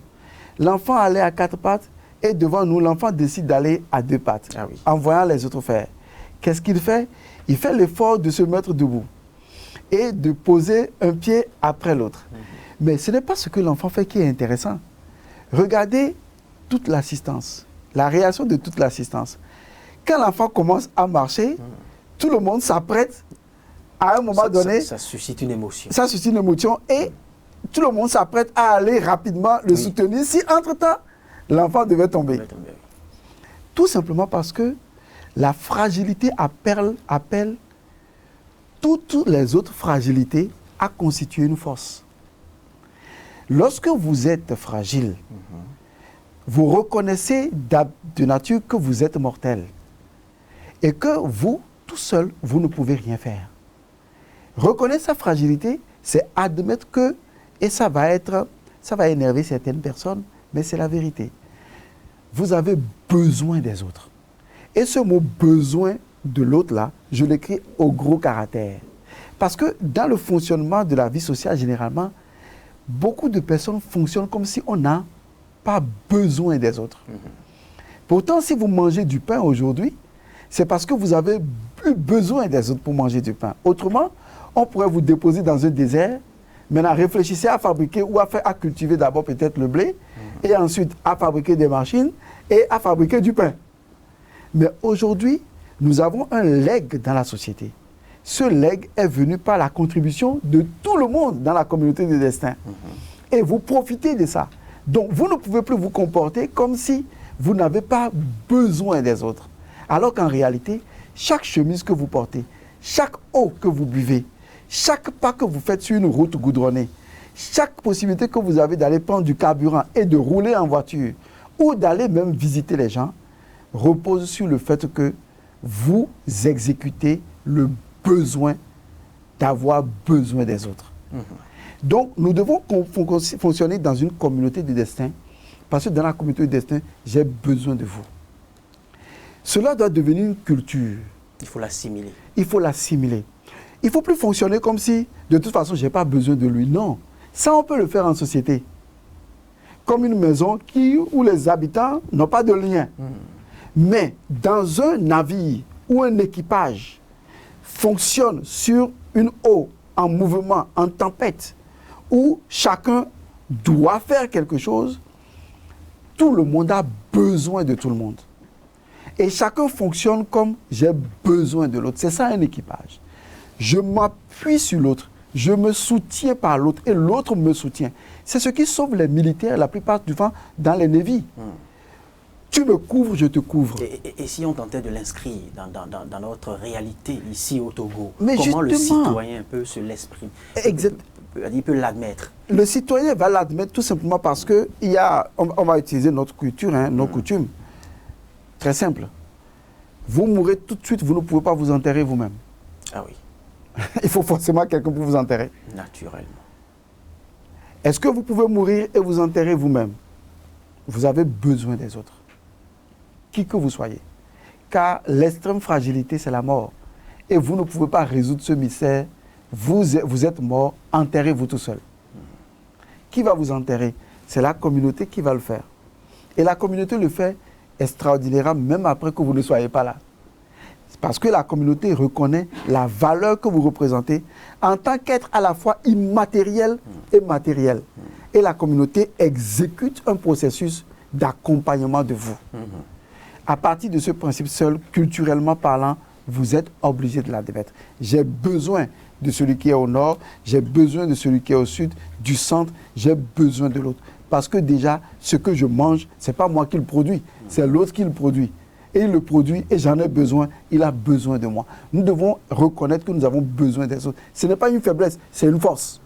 L'enfant allait à 4 pattes et devant nous, l'enfant décide d'aller à 2 pattes, Ah oui. en voyant les autres faire. Qu'est-ce qu'il fait? Il fait l'effort de se mettre debout et de poser un pied après l'autre. Mais ce n'est pas ce que l'enfant fait qui est intéressant. Regardez toute l'assistance, la réaction de toute l'assistance. Quand l'enfant commence à marcher, tout le monde s'apprête à un moment donné. Ça suscite une émotion. Ça suscite une émotion et tout le monde s'apprête à aller rapidement le soutenir si entre-temps, l'enfant devait tomber. Tout simplement parce que la fragilité appelle toutes les autres fragilités à constituer une force. Lorsque vous êtes fragile, vous reconnaissez de nature que vous êtes mortel et que vous, tout seul, vous ne pouvez rien faire. Reconnaître sa fragilité, c'est admettre que, et ça va énerver certaines personnes, mais c'est la vérité. Vous avez besoin des autres. Et ce mot « besoin » de l'autre là, je l'écris au gros caractère. Parce que dans le fonctionnement de la vie sociale, généralement, beaucoup de personnes fonctionnent comme si on n'a pas besoin des autres. Pourtant, si vous mangez du pain aujourd'hui, c'est parce que vous avez eu besoin des autres pour manger du pain. Autrement, on pourrait vous déposer dans un désert. Maintenant, réfléchissez à fabriquer ou à cultiver d'abord peut-être le blé, et ensuite à fabriquer des machines et à fabriquer du pain. Mais aujourd'hui, nous avons un legs dans la société. Ce legs est venu par la contribution de tout le monde dans la communauté de destin. Et vous profitez de ça. Donc, vous ne pouvez plus vous comporter comme si vous n'avez pas besoin des autres. Alors qu'en réalité, chaque chemise que vous portez, chaque eau que vous buvez, chaque pas que vous faites sur une route goudronnée, chaque possibilité que vous avez d'aller prendre du carburant et de rouler en voiture, ou d'aller même visiter les gens, repose sur le fait que vous exécutez le besoin d'avoir besoin des autres. Donc, nous devons fonctionner dans une communauté de destin, parce que dans la communauté de destin, j'ai besoin de vous. Cela doit devenir une culture. Il faut l'assimiler. Il faut l'assimiler. Il ne faut plus fonctionner comme si, de toute façon, je n'ai pas besoin de lui. Non. Ça, on peut le faire en société. Comme une maison où les habitants n'ont pas de lien. Mais dans un navire où un équipage fonctionne sur une eau en mouvement, en tempête, où chacun doit faire quelque chose, tout le monde a besoin de tout le monde. Et chacun fonctionne comme j'ai besoin de l'autre. C'est ça un équipage. Je m'appuie sur l'autre, je me soutiens par l'autre et l'autre me soutient. C'est ce qui sauve les militaires la plupart du temps dans les navies. Tu me couvres, je te couvre. Et si on tentait de l'inscrire dans notre réalité ici au Togo, mais comment le justement, citoyen peut se l'exprimer? Il peut l'admettre. Le citoyen va l'admettre tout simplement parce que on va utiliser notre culture, nos coutumes. Très simple. Vous mourrez tout de suite, vous ne pouvez pas vous enterrer vous-même. Ah oui. Il faut forcément quelqu'un pour vous enterrer. Naturellement. Est-ce que vous pouvez mourir et vous enterrer vous-même? Vous avez besoin des autres. Qui que vous soyez. Car l'extrême fragilité, c'est la mort. Et vous ne pouvez pas résoudre ce mystère. Vous êtes mort, enterrez-vous tout seul. Qui va vous enterrer? C'est la communauté qui va le faire. Et la communauté le fait extraordinairement, même après que vous ne soyez pas là. Parce que la communauté reconnaît la valeur que vous représentez en tant qu'être à la fois immatériel et matériel. Et la communauté exécute un processus d'accompagnement de vous. À partir de ce principe seul, culturellement parlant, vous êtes obligé de l'admettre. J'ai besoin de celui qui est au nord, j'ai besoin de celui qui est au sud, du centre, j'ai besoin de l'autre. Parce que déjà, ce que je mange, ce n'est pas moi qui le produis, c'est l'autre qui le produit. Et il le produit et j'en ai besoin, il a besoin de moi. Nous devons reconnaître que nous avons besoin des autres. Ce n'est pas une faiblesse, c'est une force.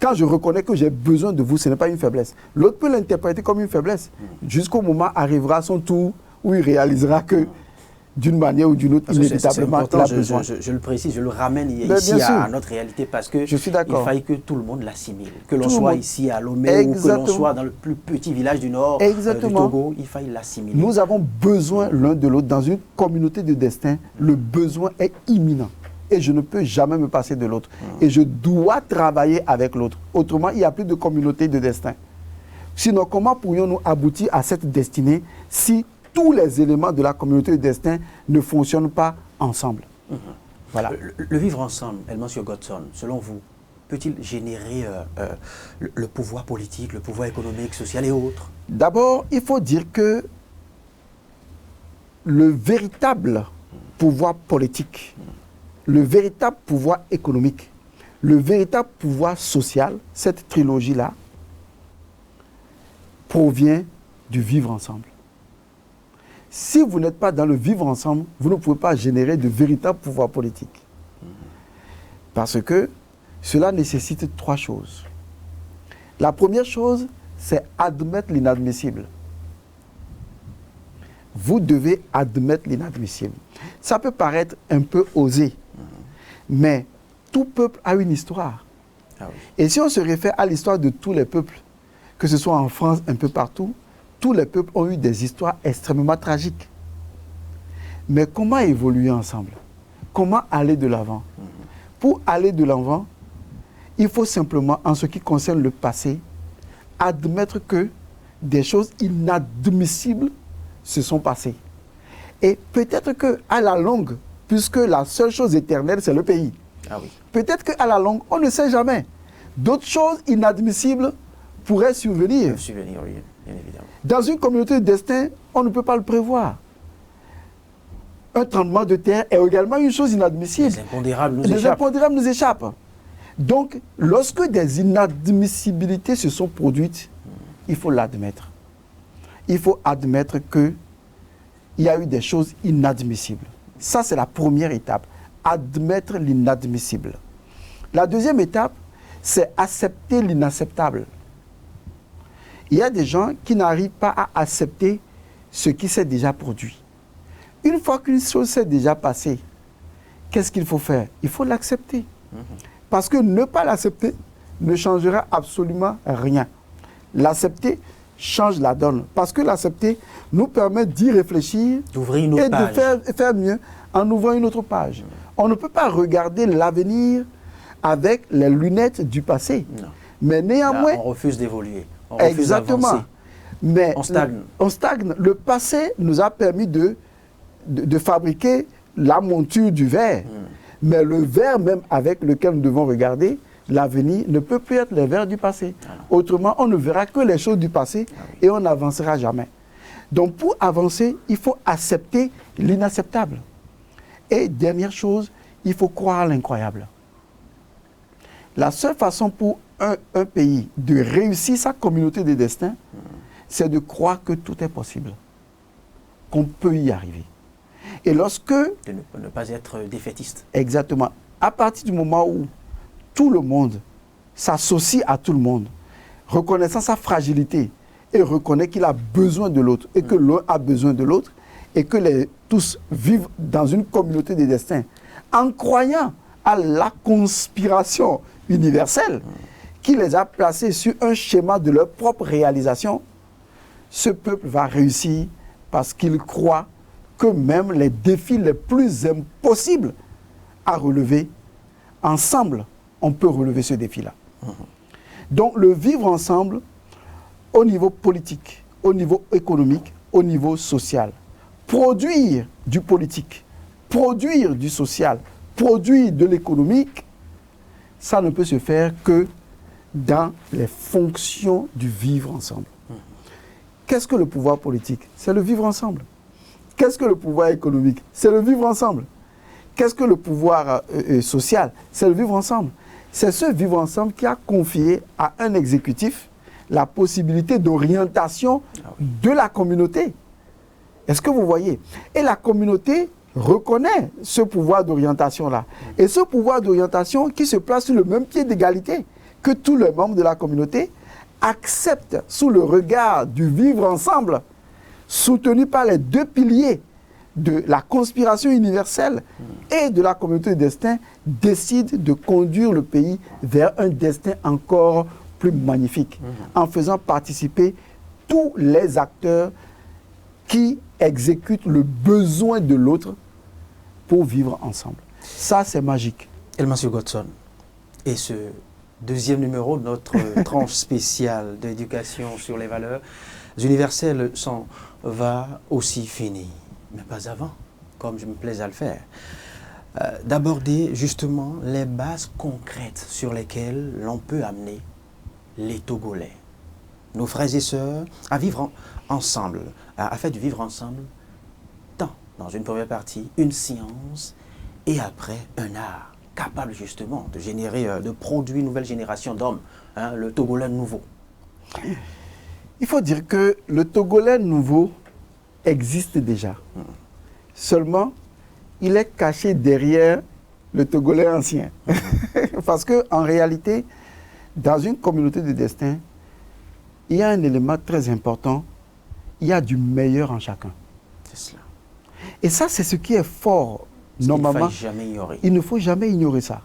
Quand je reconnais que j'ai besoin de vous, ce n'est pas une faiblesse. L'autre peut l'interpréter comme une faiblesse. Jusqu'au moment arrivera son tour où il réalisera que d'une manière ou d'une autre, inévitablement, il a besoin. Je le précise, je le ramène ici à notre réalité parce que je suis d'accord. Il faille que tout le monde l'assimile. Que l'on soit ici à Lomé ou que l'on soit dans le plus petit village du nord du Togo, il faille l'assimiler. Nous avons besoin l'un de l'autre. Dans une communauté de destin, le besoin est imminent. Et je ne peux jamais me passer de l'autre. Et je dois travailler avec l'autre. Autrement, il n'y a plus de communauté de destin. Sinon, comment pourrions-nous aboutir à cette destinée si tous les éléments de la communauté de destin ne fonctionnent pas ensemble? Voilà. Le vivre ensemble, Elmancio Godson, selon vous, peut-il générer le pouvoir politique, le pouvoir économique, social et autres? D'abord, il faut dire que le véritable pouvoir politique, le véritable pouvoir économique, le véritable pouvoir social, cette trilogie-là, provient du vivre ensemble. Si vous n'êtes pas dans le vivre ensemble, vous ne pouvez pas générer de véritable pouvoir politique. Parce que cela nécessite trois choses. La première chose, c'est admettre l'inadmissible. Vous devez admettre l'inadmissible. Ça peut paraître un peu osé, mais tout peuple a une histoire. Ah oui. Et si on se réfère à l'histoire de tous les peuples, que ce soit en France, un peu partout, tous les peuples ont eu des histoires extrêmement tragiques. Mais comment évoluer ensemble? Comment aller de l'avant? Pour aller de l'avant, il faut simplement, en ce qui concerne le passé, admettre que des choses inadmissibles se sont passées. Et peut-être qu'à la longue, puisque la seule chose éternelle, c'est le pays, peut-être qu'à la longue, on ne sait jamais. D'autres choses inadmissibles pourraient survenir. Oui, bien évidemment. Dans une communauté de destin, on ne peut pas le prévoir. Un tremblement de terre est également une chose inadmissible. Les impondérables nous Les échappent. impondérables nous échappent. Donc, lorsque des inadmissibilités se sont produites, il faut l'admettre. Il faut admettre qu'il y a eu des choses inadmissibles. Ça, c'est la première étape. Admettre l'inadmissible. La deuxième étape, c'est accepter l'inacceptable. Il y a des gens qui n'arrivent pas à accepter ce qui s'est déjà produit. Une fois qu'une chose s'est déjà passée, qu'est-ce qu'il faut faire? Il faut l'accepter. Parce que ne pas l'accepter ne changera absolument rien. L'accepter change la donne. Parce que l'accepter nous permet d'y réfléchir d'ouvrir une autre page. De faire mieux en ouvrant une autre page. On ne peut pas regarder l'avenir avec les lunettes du passé. Non. Mais néanmoins... Là, on refuse d'évoluer. Exactement. Mais on stagne. Le passé nous a permis de fabriquer la monture du verre. Mais le verre même avec lequel nous devons regarder, l'avenir ne peut plus être le verre du passé. Autrement, on ne verra que les choses du passé et on n'avancera jamais. Donc pour avancer, il faut accepter l'inacceptable. Et dernière chose, il faut croire à l'incroyable. La seule façon pour un pays de réussir sa communauté de destin, c'est de croire que tout est possible, qu'on peut y arriver. Et lorsque... De ne pas être défaitiste. Exactement. À partir du moment où tout le monde s'associe à tout le monde, reconnaissant sa fragilité et reconnaît qu'il a besoin de l'autre et que l'un a besoin de l'autre et que tous vivent dans une communauté de destin en croyant à la conspiration universelle qui les a placés sur un schéma de leur propre réalisation, ce peuple va réussir parce qu'il croit que même les défis les plus impossibles à relever, ensemble, on peut relever ce défi-là. Donc le vivre ensemble, au niveau politique, au niveau économique, au niveau social, produire du politique, produire du social, produire de l'économique, ça ne peut se faire que dans les fonctions du vivre ensemble. Qu'est-ce que le pouvoir politique? C'est le vivre ensemble. Qu'est-ce que le pouvoir économique? C'est le vivre ensemble. Qu'est-ce que le pouvoir social? C'est le vivre ensemble. C'est ce vivre ensemble qui a confié à un exécutif la possibilité d'orientation de la communauté. Est-ce que vous voyez? Et la communauté reconnaît ce pouvoir d'orientation-là. Et ce pouvoir d'orientation qui se place sur le même pied d'égalité que tous les membres de la communauté acceptent sous le regard du vivre ensemble, soutenu par les deux piliers de la conspiration universelle et de la communauté de destin, décide de conduire le pays vers un destin encore plus magnifique, en faisant participer tous les acteurs qui exécutent le besoin de l'autre pour vivre ensemble. Ça, c'est magique. Elmancio Godson, et ce deuxième numéro de notre tranche spéciale d'éducation sur les valeurs universelles va aussi finir, mais pas avant, comme je me plais à le faire, d'aborder justement les bases concrètes sur lesquelles l'on peut amener les Togolais, nos frères et sœurs, à vivre ensemble, à faire du vivre ensemble, tant dans une première partie, une science, et après un art capable justement de générer, de produire une nouvelle génération d'hommes, hein, le Togolais nouveau. Il faut dire que le Togolais nouveau existe déjà. Seulement, il est caché derrière le Togolais ancien. Parce qu'en réalité, dans une communauté de destin, il y a un élément très important, il y a du meilleur en chacun. C'est cela. Et ça, c'est ce qui est fort. Normalement, il ne faut jamais ignorer ça.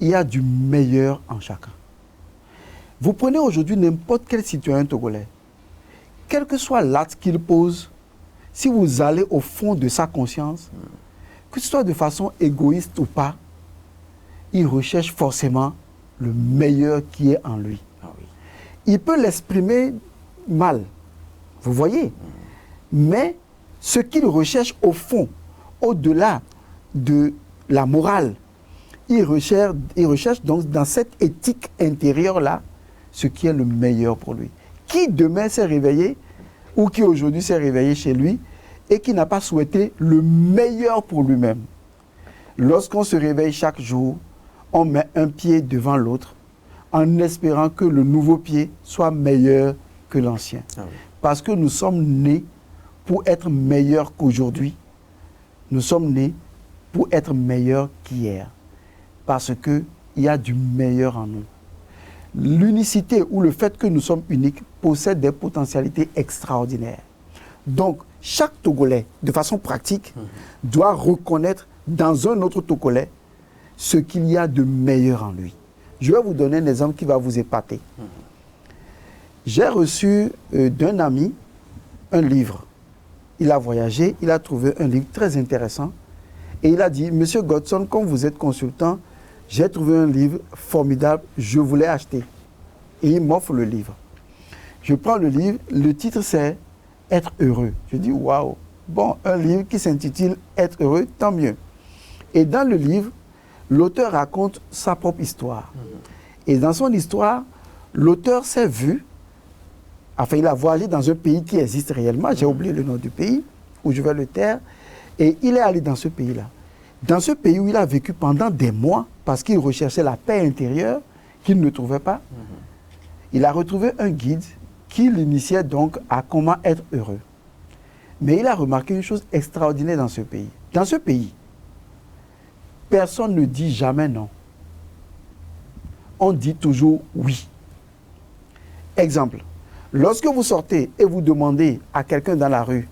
Il y a du meilleur en chacun. Vous prenez aujourd'hui n'importe quel citoyen togolais, quel que soit l'acte qu'il pose, si vous allez au fond de sa conscience, que ce soit de façon égoïste ou pas, il recherche forcément le meilleur qui est en lui. Ah oui. Il peut l'exprimer mal, vous voyez, mais ce qu'il recherche au fond, au-delà de la morale, il recherche donc dans cette éthique intérieure-là ce qui est le meilleur pour lui. Qui demain s'est réveillé ou qui aujourd'hui s'est réveillé chez lui et qui n'a pas souhaité le meilleur pour lui-même. Lorsqu'on se réveille chaque jour, on met un pied devant l'autre en espérant que le nouveau pied soit meilleur que l'ancien. Ah oui. Parce que nous sommes nés pour être meilleurs qu'aujourd'hui. Nous sommes nés pour être meilleurs qu'hier. Parce qu'il y a du meilleur en nous. L'unicité ou le fait que nous sommes uniques possède des potentialités extraordinaires. Donc, chaque Togolais, de façon pratique, doit reconnaître dans un autre Togolais ce qu'il y a de meilleur en lui. Je vais vous donner un exemple qui va vous épater. J'ai reçu d'un ami un livre. Il a voyagé, il a trouvé un livre très intéressant et il a dit, Monsieur Godson, comme vous êtes consultant, j'ai trouvé un livre formidable, je voulais acheter. Et il m'offre le livre. Je prends le livre, le titre c'est « Être heureux ». Je dis « Waouh ». Bon, un livre qui s'intitule « Être heureux », tant mieux. Et dans le livre, l'auteur raconte sa propre histoire. Et dans son histoire, l'auteur s'est vu, enfin il a voyagé dans un pays qui existe réellement, j'ai oublié le nom du pays, où je vais le taire, et il est allé dans ce pays-là. Dans ce pays où il a vécu pendant des mois, parce qu'il recherchait la paix intérieure qu'il ne trouvait pas, il a retrouvé un guide qui l'initiait donc à comment être heureux. Mais il a remarqué une chose extraordinaire dans ce pays. Dans ce pays, personne ne dit jamais non. On dit toujours oui. Exemple, lorsque vous sortez et vous demandez à quelqu'un dans la rue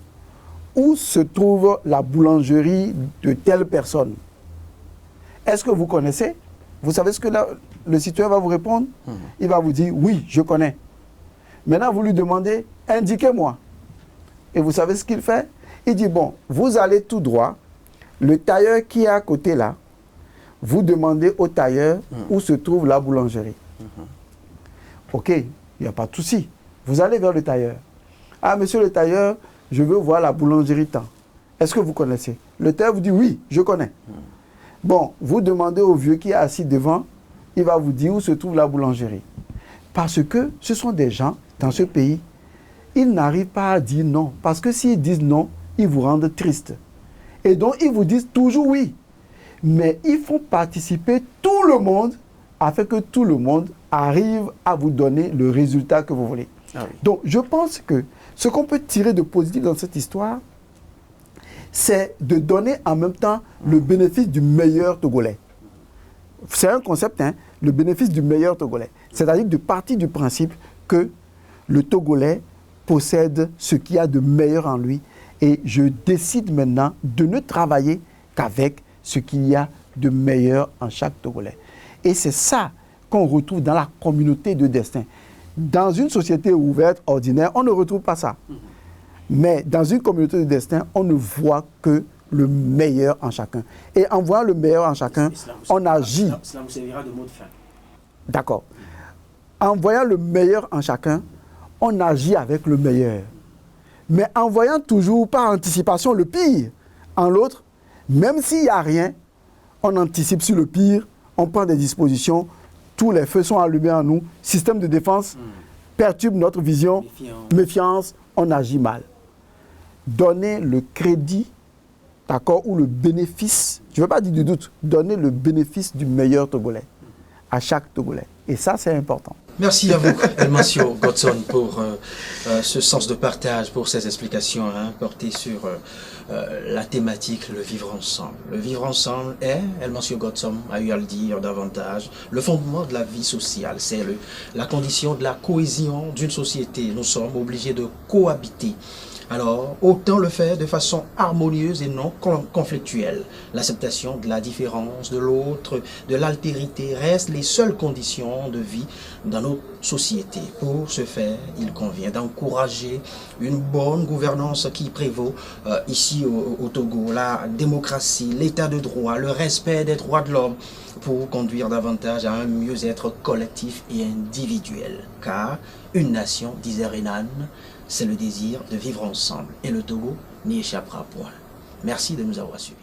où se trouve la boulangerie de telle personne, est-ce que vous connaissez? Vous savez ce que le citoyen va vous répondre? Il va vous dire oui, je connais. Maintenant, vous lui demandez, indiquez-moi. Et vous savez ce qu'il fait? Il dit bon, vous allez tout droit, le tailleur qui est à côté là, vous demandez au tailleur où se trouve la boulangerie. Ok, il n'y a pas de souci. Vous allez vers le tailleur. Ah, monsieur le tailleur, je veux voir la boulangerie tant. Est-ce que vous connaissez? Le tailleur vous dit oui, je connais. Bon, vous demandez au vieux qui est assis devant, il va vous dire où se trouve la boulangerie. Parce que ce sont des gens dans ce pays, ils n'arrivent pas à dire non. Parce que s'ils disent non, ils vous rendent triste. Et donc, ils vous disent toujours oui. Mais ils font participer tout le monde afin que tout le monde arrive à vous donner le résultat que vous voulez. Ah oui. Donc, je pense que ce qu'on peut tirer de positif dans cette histoire, c'est de donner en même temps le bénéfice du meilleur Togolais. C'est un concept, hein, le bénéfice du meilleur Togolais. C'est-à-dire de partir du principe que le Togolais possède ce qu'il y a de meilleur en lui et je décide maintenant de ne travailler qu'avec ce qu'il y a de meilleur en chaque Togolais. Et c'est ça qu'on retrouve dans la communauté de destin. Dans une société ouverte, ordinaire, on ne retrouve pas ça. Mais dans une communauté de destin, on ne voit que le meilleur en chacun. Et en voyant le meilleur en chacun, on agit. Cela vous servira de mot de fin. D'accord. En voyant le meilleur en chacun, on agit avec le meilleur. Mais en voyant toujours par anticipation le pire en l'autre, même s'il n'y a rien, on anticipe sur le pire, on prend des dispositions, tous les feux sont allumés en nous, système de défense perturbe notre vision, méfiance, on agit mal. Donner le crédit, d'accord, ou le bénéfice, je ne veux pas dire du doute, donner le bénéfice du meilleur Togolais à chaque Togolais. Et ça, c'est important. Merci à vous, Elmancio Godson, pour ce sens de partage, pour ces explications portées sur la thématique, le vivre ensemble. Le vivre ensemble est, Elmancio Godson a eu à le dire davantage, le fondement de la vie sociale. C'est la condition de la cohésion d'une société. Nous sommes obligés de cohabiter. Alors, autant le faire de façon harmonieuse et non conflictuelle. L'acceptation de la différence de l'autre, de l'altérité, restent les seules conditions de vie dans notre société. Pour ce faire, il convient d'encourager une bonne gouvernance qui prévaut ici au Togo, la démocratie, l'état de droit, le respect des droits de l'homme, pour conduire davantage à un mieux-être collectif et individuel. Car une nation, disait Renan, c'est le désir de vivre ensemble. Et le Togo n'y échappera point. Merci de nous avoir suivis.